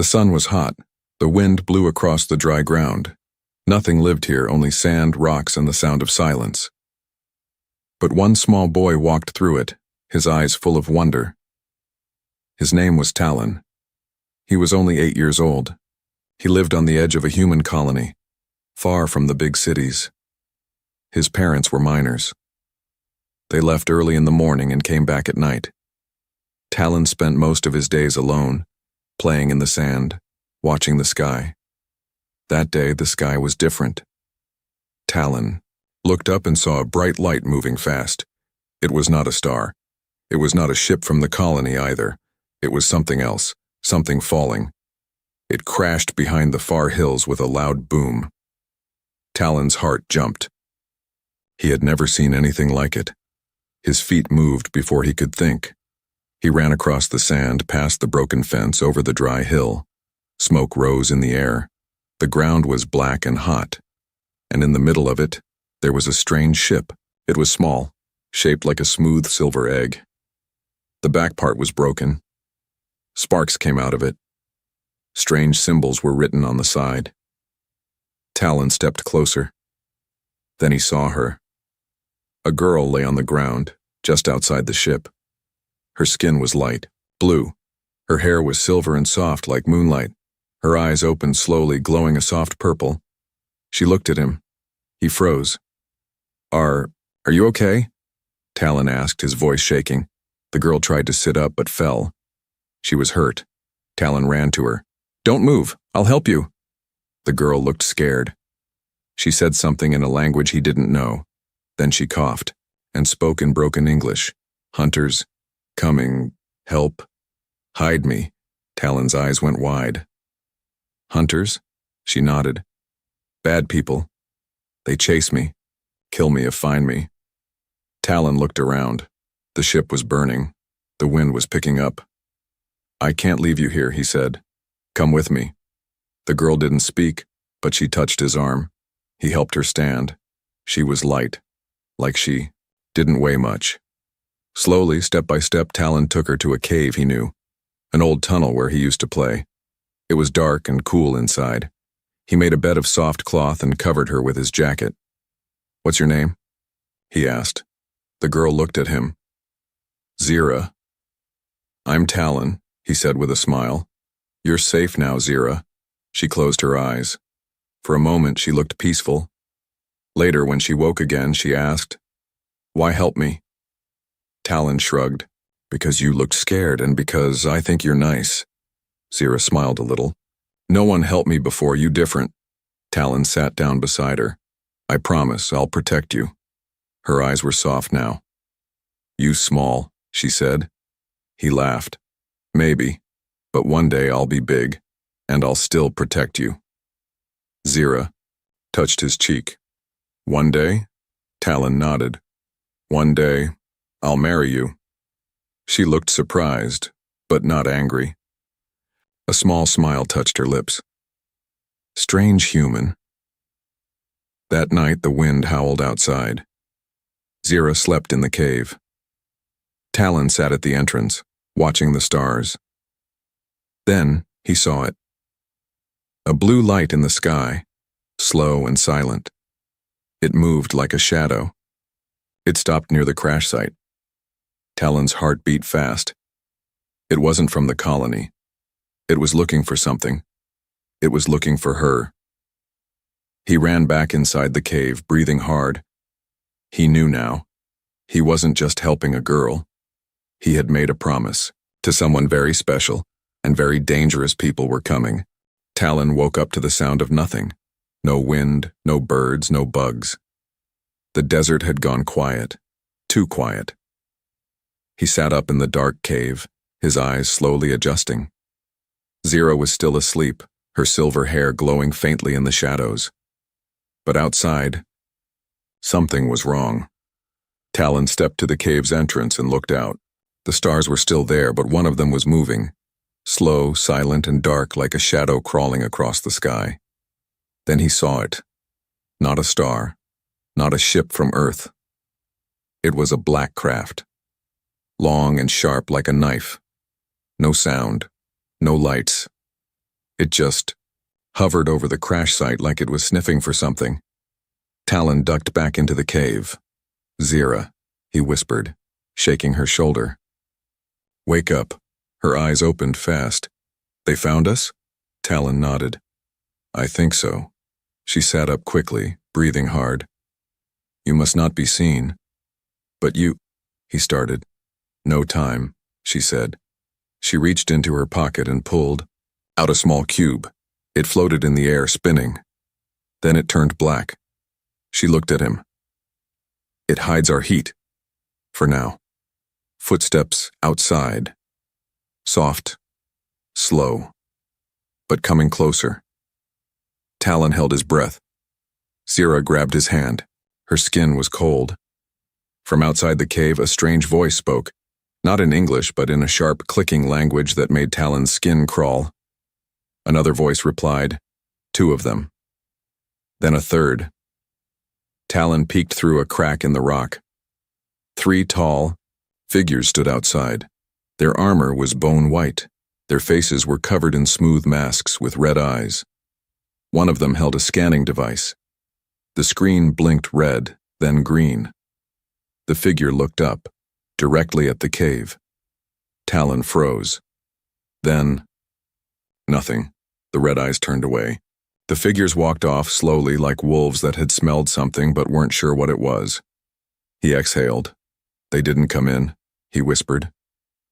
The sun was hot. The wind blew across the dry ground. Nothing lived here, only sand, rocks, and the sound of silence. But one small boy walked through it, his eyes full of wonder. His name was Talon. He was only 8 years old. He lived on the edge of a human colony, far from the big cities. His parents were miners. They left early in the morning and came back at night. Talon spent most of his days alone, playing in the sand, watching the sky. That day, the sky was different. Talon looked up and saw a bright light moving fast. It was not a star. It was not a ship from the colony either. It was something else, something falling. It crashed behind the far hills with a loud boom. Talon's heart jumped. He had never seen anything like it. His feet moved before he could think. He ran across the sand, past the broken fence, over the dry hill. Smoke rose in the air. The ground was black and hot. And in the middle of it, there was a strange ship. It was small, shaped like a smooth silver egg. The back part was broken. Sparks came out of it. Strange symbols were written on the side. Talon stepped closer. Then he saw her. A girl lay on the ground, just outside the ship. Her skin was light, blue. Her hair was silver and soft like moonlight. Her eyes opened slowly, glowing a soft purple. She looked at him. He froze. Are you okay? Talon asked, his voice shaking. The girl tried to sit up but fell. She was hurt. Talon ran to her. Don't move, I'll help you. The girl looked scared. She said something in a language he didn't know. Then she coughed and spoke in broken English. Hunters, coming, help, hide me. Talon's eyes went wide. Hunters? She nodded. Bad people. They chase me, kill me if find me. Talon looked around. The ship was burning. The wind was picking up. I can't leave you here, he said. Come with me. The girl didn't speak, but she touched his arm. He helped her stand. She was light, like she didn't weigh much. Slowly, step by step, Talon took her to a cave he knew, an old tunnel where he used to play. It was dark and cool inside. He made a bed of soft cloth and covered her with his jacket. What's your name? He asked. The girl looked at him. Zira. I'm Talon, he said with a smile. You're safe now, Zira. She closed her eyes. For a moment, she looked peaceful. Later, when she woke again, she asked, Why help me? Talon shrugged. Because you looked scared and because I think you're nice. Zira smiled a little. No one helped me before, you different. Talon sat down beside her. I promise I'll protect you. Her eyes were soft now. You small, she said. He laughed. Maybe, but one day I'll be big, and I'll still protect you. Zira touched his cheek. One day? Talon nodded. One day, I'll marry you. She looked surprised, but not angry. A small smile touched her lips. Strange human. That night the wind howled outside. Zira slept in the cave. Talon sat at the entrance, watching the stars. Then he saw it. A blue light in the sky, slow and silent. It moved like a shadow. It stopped near the crash site. Talon's heart beat fast. It wasn't from the colony. It was looking for something. It was looking for her. He ran back inside the cave, breathing hard. He knew now. He wasn't just helping a girl. He had made a promise to someone very special, and very dangerous people were coming. Talon woke up to the sound of nothing. No wind, no birds, no bugs. The desert had gone quiet, too quiet. He sat up in the dark cave, his eyes slowly adjusting. Zira was still asleep, her silver hair glowing faintly in the shadows. But outside, something was wrong. Talon stepped to the cave's entrance and looked out. The stars were still there, but one of them was moving, slow, silent, and dark like a shadow crawling across the sky. Then he saw it. Not a star, not a ship from Earth. It was a black craft, long and sharp like a knife. No sound, no lights, It just hovered over the crash site like it was sniffing for something. Talon ducked back into the cave. "Zira," he whispered, shaking her shoulder. "Wake up." Her eyes opened fast. "They found us?" Talon nodded. "I think so." She sat up quickly, breathing hard. "You must not be seen." "But you—" he started. "No time," she said. She reached into her pocket and pulled out a small cube. It floated in the air, spinning. Then it turned black. She looked at him. "It hides our heat. For now." Footsteps outside. Soft. Slow. But coming closer. Talon held his breath. Zira grabbed his hand. Her skin was cold. From outside the cave, a strange voice spoke, not in English, but in a sharp, clicking language that made Talon's skin crawl. Another voice replied, 2 of them. Then a third. Talon peeked through a crack in the rock. 3 tall figures stood outside. Their armor was bone white. Their faces were covered in smooth masks with red eyes. One of them held a scanning device. The screen blinked red, then green. The figure looked up, directly at the cave. Talon froze. Then, nothing. The red eyes turned away. The figures walked off slowly like wolves that had smelled something but weren't sure what it was. He exhaled. "They didn't come in," he whispered.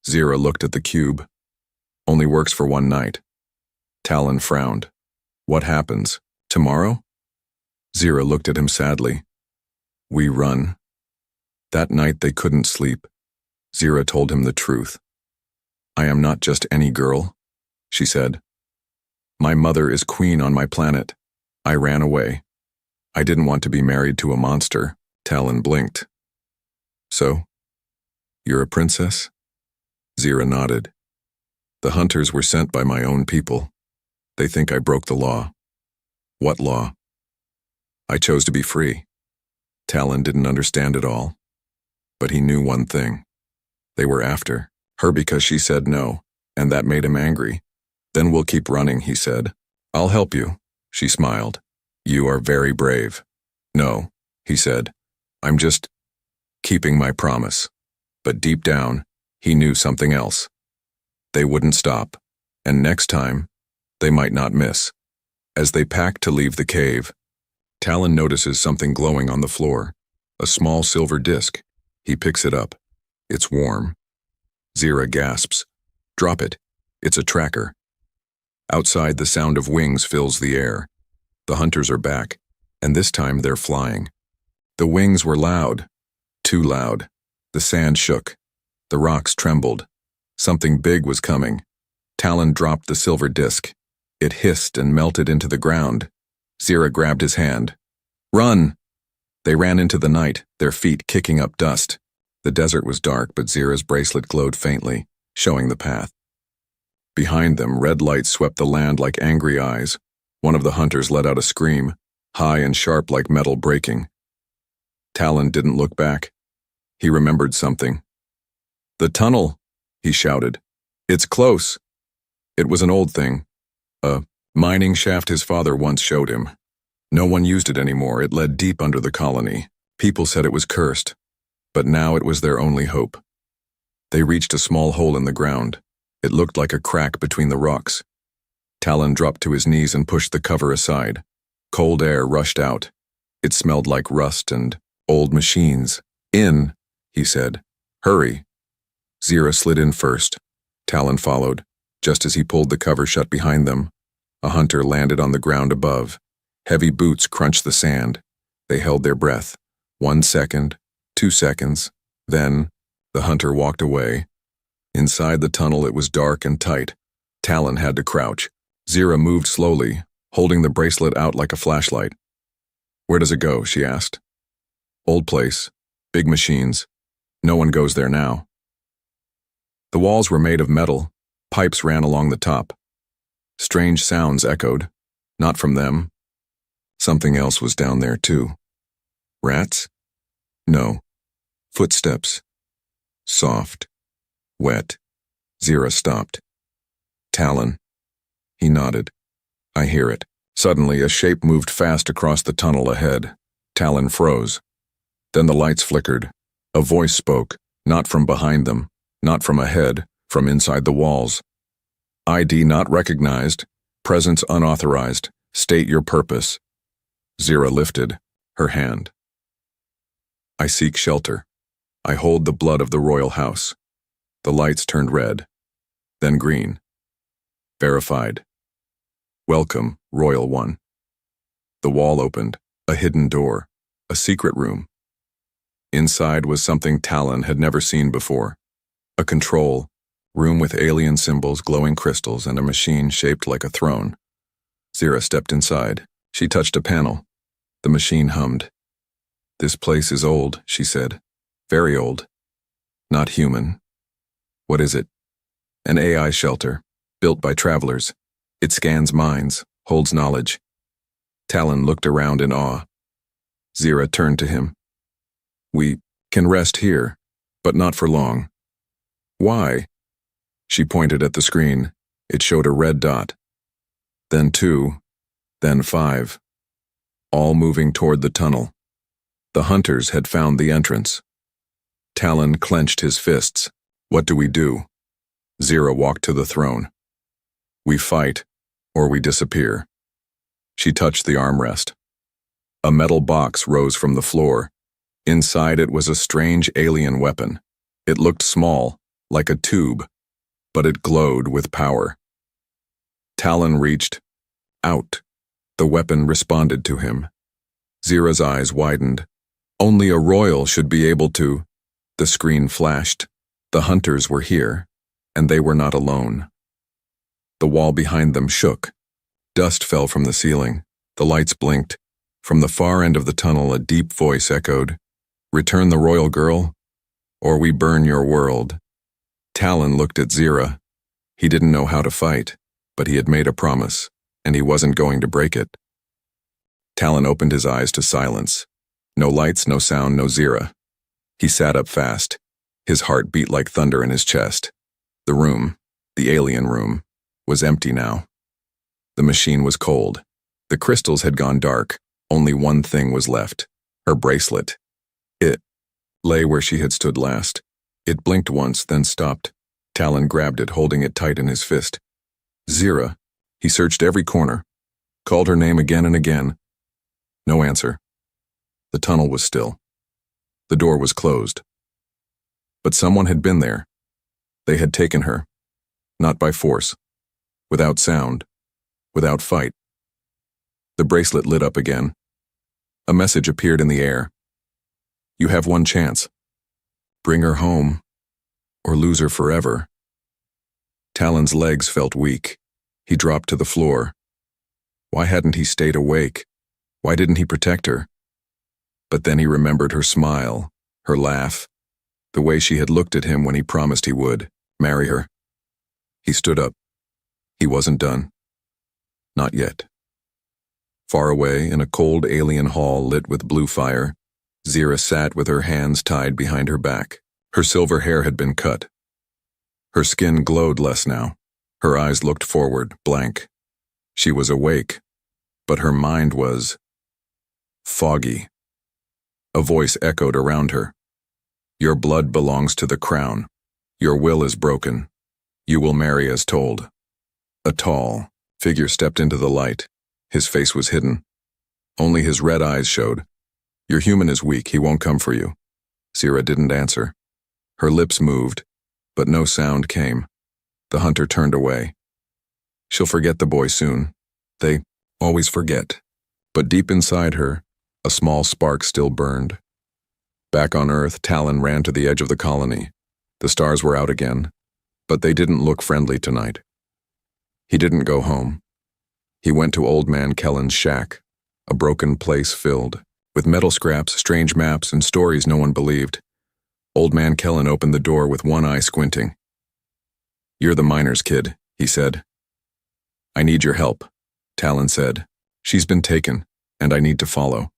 Zira looked at the cube. "Only works for 1 night." Talon frowned. "What happens? Tomorrow?" Zira looked at him sadly. "We run." That night they couldn't sleep. Zira told him the truth. "I am not just any girl," she said. "My mother is queen on my planet. I ran away. I didn't want to be married to a monster." Talon blinked. "So? You're a princess?" Zira nodded. "The hunters were sent by my own people. They think I broke the law." "What law?" "I chose to be free." Talon didn't understand it all. But he knew one thing. They were after her because she said no, and that made him angry. "Then we'll keep running," he said. "I'll help you," she smiled. "You are very brave." "No," he said. "I'm just keeping my promise." But deep down, he knew something else. They wouldn't stop, and next time, they might not miss. As they packed to leave the cave, Talon notices something glowing on the floor, a small silver disc. He picks it up. It's warm. Zira gasps. "Drop it. It's a tracker." Outside, the sound of wings fills the air. The hunters are back, and this time they're flying. The wings were loud. Too loud. The sand shook. The rocks trembled. Something big was coming. Talon dropped the silver disc. It hissed and melted into the ground. Zira grabbed his hand. "Run!" They ran into the night, their feet kicking up dust. The desert was dark, but Zira's bracelet glowed faintly, showing the path. Behind them, red lights swept the land like angry eyes. One of the hunters let out a scream, high and sharp like metal breaking. Talon didn't look back. He remembered something. "The tunnel!" he shouted. "It's close." It was an old thing. A mining shaft his father once showed him. No one used it anymore. It led deep under the colony. People said it was cursed, but now it was their only hope. They reached a small hole in the ground. It looked like a crack between the rocks. Talon dropped to his knees and pushed the cover aside. Cold air rushed out. It smelled like rust and old machines. "In," he said. "Hurry." Zira slid in first. Talon followed. Just as he pulled the cover shut behind them, a hunter landed on the ground above. Heavy boots crunched the sand. They held their breath. 1 second, 2 seconds. Then, the hunter walked away. Inside the tunnel, it was dark and tight. Talon had to crouch. Zira moved slowly, holding the bracelet out like a flashlight. "Where does it go?" she asked. "Old place. Big machines. No one goes there now." The walls were made of metal. Pipes ran along the top. Strange sounds echoed. Not from them. Something else was down there, too. Rats? No. Footsteps. Soft. Wet. Zira stopped. "Talon." He nodded. I hear it. Suddenly, a shape moved fast across the tunnel ahead. Talon froze. Then the lights flickered. A voice spoke, not from behind them, not from ahead, from inside the walls. ID not recognized. Presence unauthorized. State your purpose. Zira lifted her hand. I seek shelter. I hold the blood of the royal house. The lights turned red, then green. Verified. Welcome, Royal One. The wall opened, a hidden door, a secret room. Inside was something Talon had never seen before. A control room with alien symbols, glowing crystals, and a machine shaped like a throne. Zira stepped inside. She touched a panel. The machine hummed. This place is old, she said. Very old. Not human. What is it? An AI shelter, built by travelers. It scans minds, holds knowledge. Talon looked around in awe. Zira turned to him. We can rest here, but not for long. Why? She pointed at the screen. It showed a red dot. Then 2, then 5. All moving toward the tunnel. The hunters had found the entrance. Talon clenched his fists. What do we do? Zira walked to the throne. We fight, or we disappear. She touched the armrest. A metal box rose from the floor. Inside it was a strange alien weapon. It looked small, like a tube, but it glowed with power. Talon reached out. The weapon responded to him. Zira's eyes widened. Only a royal should be able to. The screen flashed. The hunters were here, and they were not alone. The wall behind them shook. Dust fell from the ceiling. The lights blinked. From the far end of the tunnel, a deep voice echoed, "Return the royal girl, or we burn your world." Talon looked at Zira. He didn't know how to fight, but he had made a promise, and he wasn't going to break it. Talon opened his eyes to silence. No lights, no sound, no Zira. He sat up fast. His heart beat like thunder in his chest. The room, the alien room, was empty now. The machine was cold. The crystals had gone dark. Only one thing was left, her bracelet. It lay where she had stood last. It blinked once, then stopped. Talon grabbed it, holding it tight in his fist. Zira. He searched every corner, called her name again and again. No answer. The tunnel was still. The door was closed. But someone had been there. They had taken her. Not by force. Without sound. Without fight. The bracelet lit up again. A message appeared in the air. You have one chance. Bring her home, or lose her forever. Talon's legs felt weak. He dropped to the floor. Why hadn't he stayed awake? Why didn't he protect her? But then he remembered her smile, her laugh, the way she had looked at him when he promised he would marry her. He stood up. He wasn't done. Not yet. Far away, in a cold alien hall lit with blue fire, Zira sat with her hands tied behind her back. Her silver hair had been cut. Her skin glowed less now. Her eyes looked forward, blank. She was awake, but her mind was foggy. A voice echoed around her. Your blood belongs to the crown. Your will is broken. You will marry as told. A tall figure stepped into the light. His face was hidden. Only his red eyes showed. Your human is weak, he won't come for you. Zira didn't answer. Her lips moved, but no sound came. The hunter turned away. She'll forget the boy soon. They always forget. But deep inside her, a small spark still burned. Back on Earth, Talon ran to the edge of the colony. The stars were out again, but they didn't look friendly tonight. He didn't go home. He went to Old Man Kellen's shack, a broken place filled with metal scraps, strange maps, and stories no one believed. Old Man Kellen opened the door with one eye squinting. You're the miner's kid, he said. I need your help, Talon said. She's been taken, and I need to follow.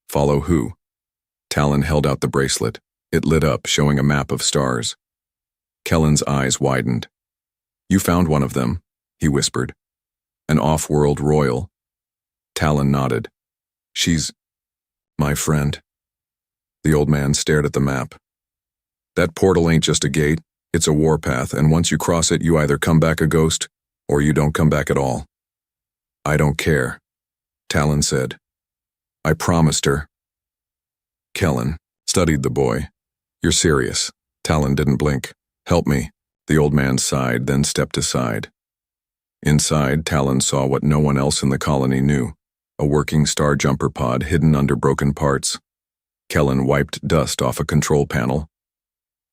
Follow who? Talon held out the bracelet. It lit up, showing a map of stars. Kellen's eyes widened. You found one of them, he whispered. An off-world royal. Talon nodded. She's my friend. The old man stared at the map. That portal ain't just a gate, it's a warpath, and once you cross it, you either come back a ghost, or you don't come back at all. I don't care, Talon said. I promised her. Kellen studied the boy. You're serious. Talon didn't blink. Help me. The old man sighed, then stepped aside. Inside, Talon saw what no one else in the colony knew, a working star jumper pod hidden under broken parts. Kellen wiped dust off a control panel.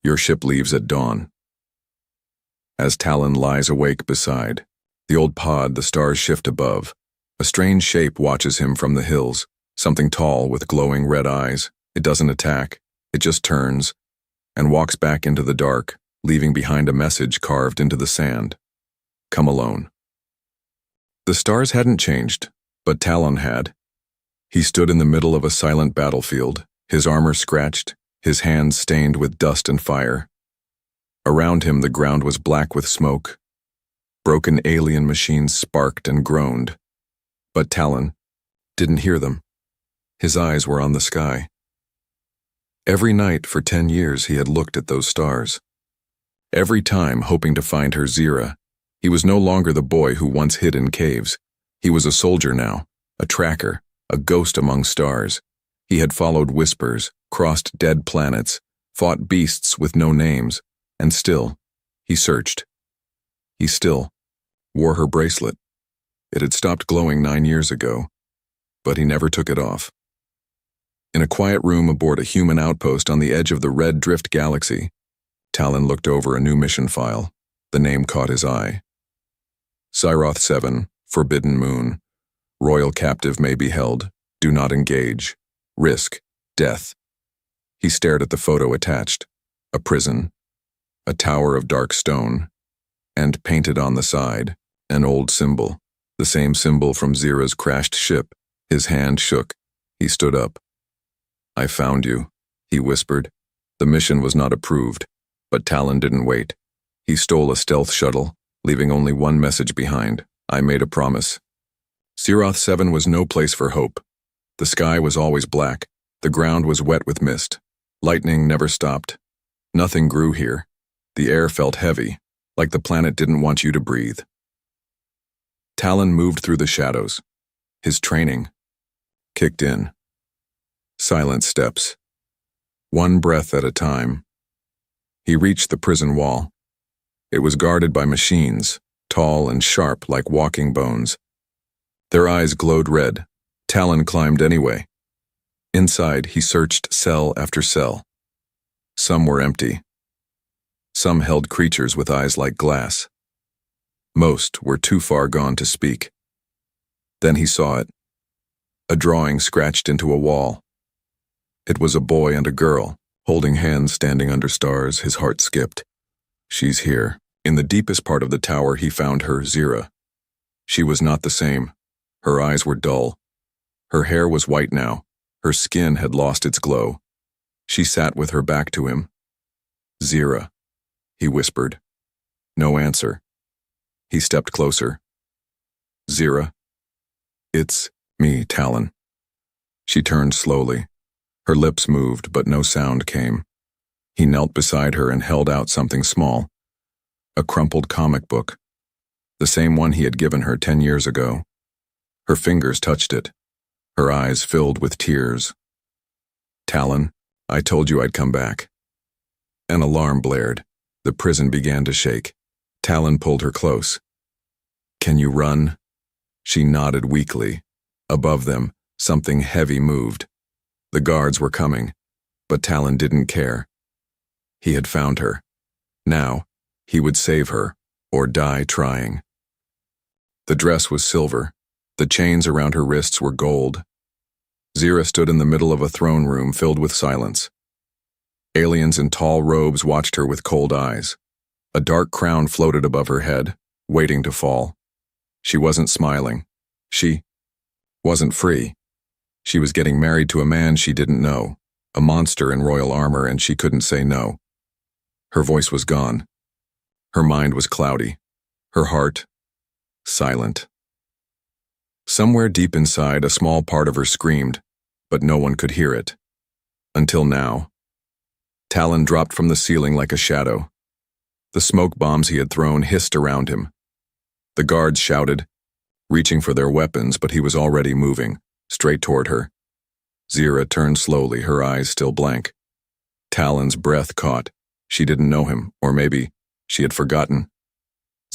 Your ship leaves at dawn. As Talon lies awake beside the old pod, the stars shift above. A strange shape watches him from the hills, something tall with glowing red eyes. It doesn't attack, it just turns, and walks back into the dark, leaving behind a message carved into the sand. Come alone. The stars hadn't changed, but Talon had. He stood in the middle of a silent battlefield, his armor scratched, his hands stained with dust and fire. Around him the ground was black with smoke. Broken alien machines sparked and groaned. But Talon didn't hear them. His eyes were on the sky. Every night for 10 years he had looked at those stars. Every time hoping to find her Zira. He was no longer the boy who once hid in caves. He was a soldier now, a tracker, a ghost among stars. He had followed whispers, crossed dead planets, fought beasts with no names, and still, he searched. He still wore her bracelet. It had stopped glowing 9 years ago, but he never took it off. In a quiet room aboard a human outpost on the edge of the Red Drift galaxy, Talon looked over a new mission file. The name caught his eye. Cyroth 7, Forbidden Moon. Royal captive may be held. Do not engage. Risk. Death. He stared at the photo attached. A prison. A tower of dark stone. And painted on the side, an old symbol. The same symbol from Zira's crashed ship. His hand shook. He stood up. I found you, he whispered. The mission was not approved, but Talon didn't wait. He stole a stealth shuttle, leaving only one message behind. I made a promise. Cyroth 7 was no place for hope. The sky was always black. The ground was wet with mist. Lightning never stopped. Nothing grew here. The air felt heavy, like the planet didn't want you to breathe. Talon moved through the shadows. His training kicked in. Silent steps. One breath at a time. He reached the prison wall. It was guarded by machines, tall and sharp like walking bones. Their eyes glowed red. Talon climbed anyway. Inside, he searched cell after cell. Some were empty. Some held creatures with eyes like glass. Most were too far gone to speak. Then he saw it. A drawing scratched into a wall. It was a boy and a girl, holding hands standing under stars. His heart skipped. She's here. In the deepest part of the tower, he found her, Zira. She was not the same. Her eyes were dull. Her hair was white now. Her skin had lost its glow. She sat with her back to him. Zira, he whispered. No answer. He stepped closer. Zira. It's me, Talon. She turned slowly. Her lips moved, but no sound came. He knelt beside her and held out something small. A crumpled comic book. The same one he had given her 10 years ago. Her fingers touched it. Her eyes filled with tears. Talon, I told you I'd come back. An alarm blared. The prison began to shake. Talon pulled her close. Can you run? She nodded weakly. Above them, something heavy moved. The guards were coming, but Talon didn't care. He had found her. Now, he would save her, or die trying. The dress was silver. The chains around her wrists were gold. Zira stood in the middle of a throne room filled with silence. Aliens in tall robes watched her with cold eyes. A dark crown floated above her head, waiting to fall. She wasn't smiling. She wasn't free. She was getting married to a man she didn't know, a monster in royal armor, and she couldn't say no. Her voice was gone. Her mind was cloudy. Her heart silent. Somewhere deep inside, a small part of her screamed, but no one could hear it. Until now. Talon dropped from the ceiling like a shadow. The smoke bombs he had thrown hissed around him. The guards shouted, reaching for their weapons, but he was already moving, straight toward her. Zira turned slowly, her eyes still blank. Talon's breath caught. She didn't know him, or maybe she had forgotten.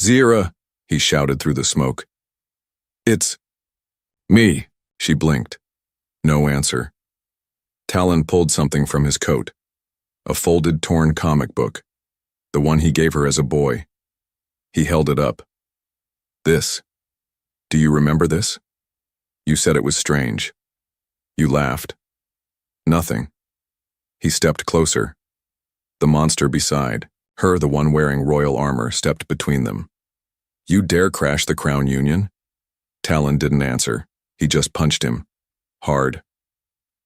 "Zira!" he shouted through the smoke. "It's me," she blinked. No answer. Talon pulled something from his coat. A folded, torn comic book. The one he gave her as a boy. He held it up. "This. Do you remember this? You said it was strange. You laughed." "Nothing." He stepped closer. The monster beside, her the one wearing royal armor, stepped between them. "You dare crash the Crown Union?" Talon didn't answer. He just punched him. Hard.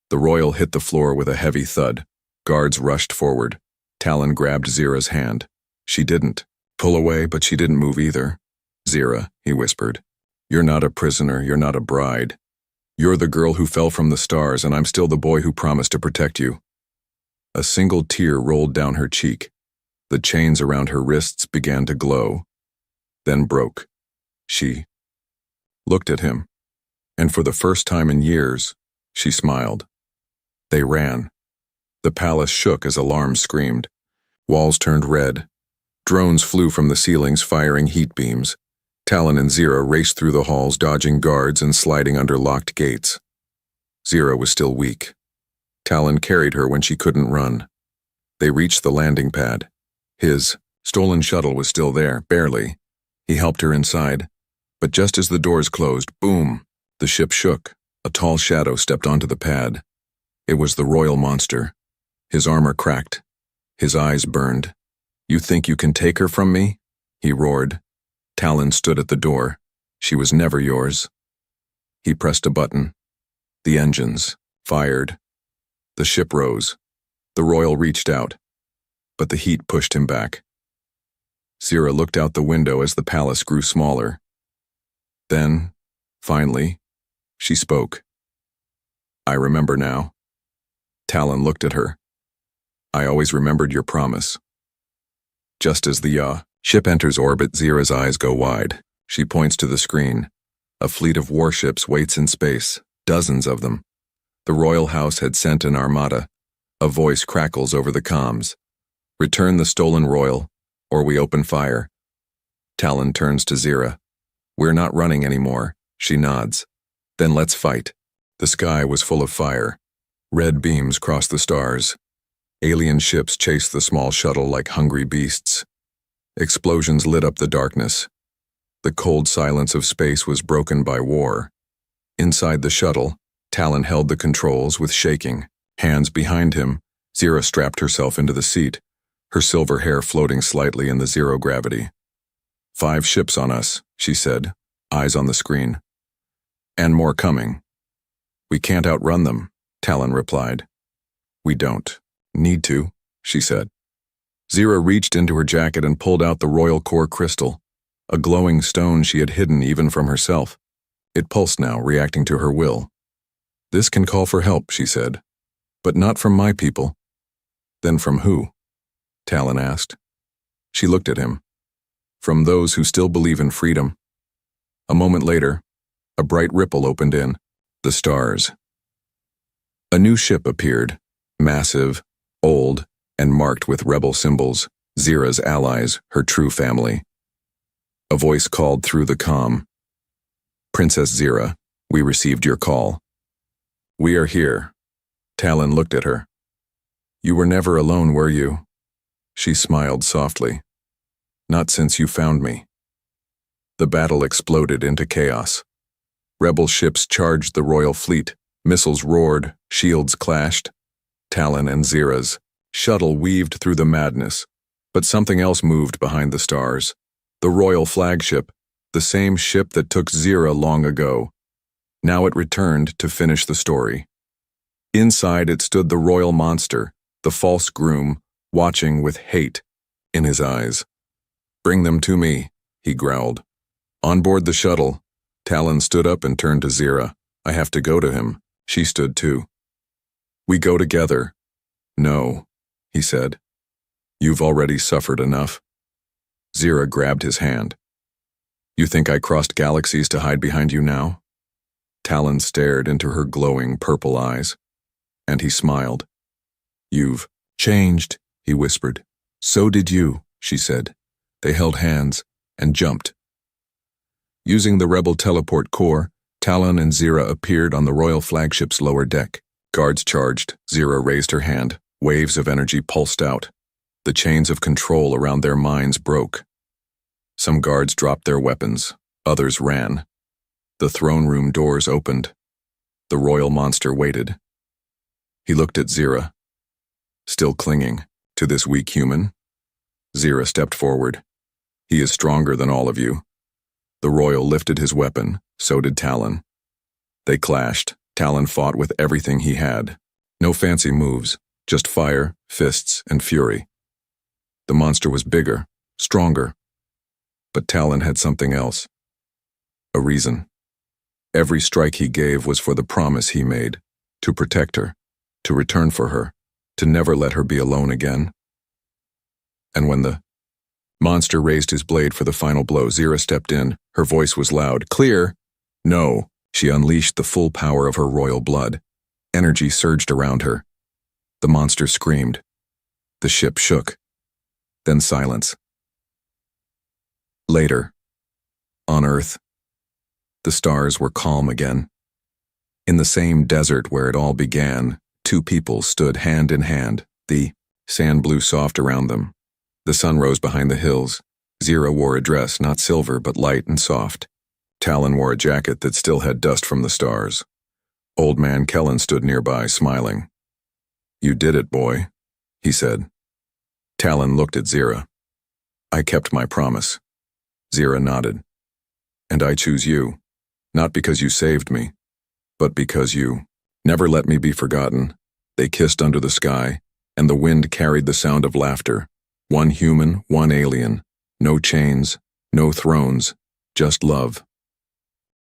The royal hit the floor with a heavy thud. Guards rushed forward. Talon grabbed Zira's hand. She didn't pull away, but she didn't move either. "Zira," he whispered. "You're not a prisoner, you're not a bride. You're the girl who fell from the stars, and I'm still the boy who promised to protect you." A single tear rolled down her cheek. The chains around her wrists began to glow, then broke. She looked at him, and for the first time in years, she smiled. They ran. The palace shook as alarms screamed. Walls turned red. Drones flew from the ceilings, firing heat beams. Talon and Zira raced through the halls, dodging guards and sliding under locked gates. Zira was still weak. Talon carried her when she couldn't run. They reached the landing pad. His stolen shuttle was still there, barely. He helped her inside. But just as the doors closed, boom, the ship shook. A tall shadow stepped onto the pad. It was the royal monster. His armor cracked. His eyes burned. "You think you can take her from me?" he roared. Talon stood at the door. "She was never yours." He pressed a button. The engines fired. The ship rose. The royal reached out, but the heat pushed him back. Zira looked out the window as the palace grew smaller. Then, finally, she spoke. "I remember now." Talon looked at her. "I always remembered your promise." Just as the ship enters orbit, Zira's eyes go wide. She points to the screen. A fleet of warships waits in space, dozens of them. The royal house had sent an armada. A voice crackles over the comms. "Return the stolen royal, or we open fire." Talon turns to Zira. "We're not running anymore." She nods. "Then let's fight." The sky was full of fire. Red beams crossed the stars. Alien ships chased the small shuttle like hungry beasts. Explosions lit up the darkness. The cold silence of space was broken by war. Inside the shuttle, Talon held the controls with shaking. Hands behind him, Zira strapped herself into the seat, her silver hair floating slightly in the zero gravity. "5 ships on us," she said, eyes on the screen. "And more coming." "We can't outrun them," Talon replied. "We don't need to," she said. Zira reached into her jacket and pulled out the royal core crystal, a glowing stone she had hidden even from herself. It pulsed now, reacting to her will. "This can call for help," she said. "But not from my people." "Then from who?" Talon asked. She looked at him. "From those who still believe in freedom." A moment later, a bright ripple opened in the stars. A new ship appeared, massive, old, and marked with rebel symbols, Zira's allies, her true family. A voice called through the comm. "Princess Zira, we received your call." "We are here." Talon looked at her. "You were never alone, were you?" She smiled softly. "Not since you found me." The battle exploded into chaos. Rebel ships charged the royal fleet. Missiles roared, shields clashed. Talon and Zira's shuttle weaved through the madness, but something else moved behind the stars. The royal flagship, the same ship that took Zira long ago. Now it returned to finish the story. Inside it stood the royal monster, the false groom, watching with hate in his eyes. "Bring them to me," he growled. On board the shuttle, Talon stood up and turned to Zira. I have to go to him. She stood too. We go together. No, he said. You've already suffered enough. Zira grabbed his hand. You think I crossed galaxies to hide behind you now? Talon stared into her glowing purple eyes, and he smiled. You've changed, he whispered. So did you, she said. They held hands and jumped. Using the rebel teleport core, Talon and Zira appeared on the royal flagship's lower deck. Guards charged. Zira raised her hand. Waves of energy pulsed out. The chains of control around their minds broke. Some guards dropped their weapons. Others ran. The throne room doors opened. The royal monster waited. He looked at Zira. Still clinging to this weak human? Zira stepped forward. He is stronger than all of you. The royal lifted his weapon. So did Talon. They clashed. Talon fought with everything he had. No fancy moves, just fire, fists, and fury. The monster was bigger, stronger. But Talon had something else. A reason. Every strike he gave was for the promise he made, to protect her, to return for her, to never let her be alone again. And when the monster raised his blade for the final blow, Zira stepped in. Her voice was loud. Clear! No! She unleashed the full power of her royal blood. Energy surged around her. The monster screamed. The ship shook. Then silence. Later, on Earth, the stars were calm again. In the same desert where it all began, two people stood hand in hand. The sand blew soft around them. The sun rose behind the hills. Zira wore a dress, not silver, but light and soft. Talon wore a jacket that still had dust from the stars. Old man Kellen stood nearby, smiling. You did it, boy, he said. Talon looked at Zira. I kept my promise. Zira nodded. And I choose you, not because you saved me, but because you never let me be forgotten. They kissed under the sky, and the wind carried the sound of laughter. One human, one alien. No chains, no thrones, just love.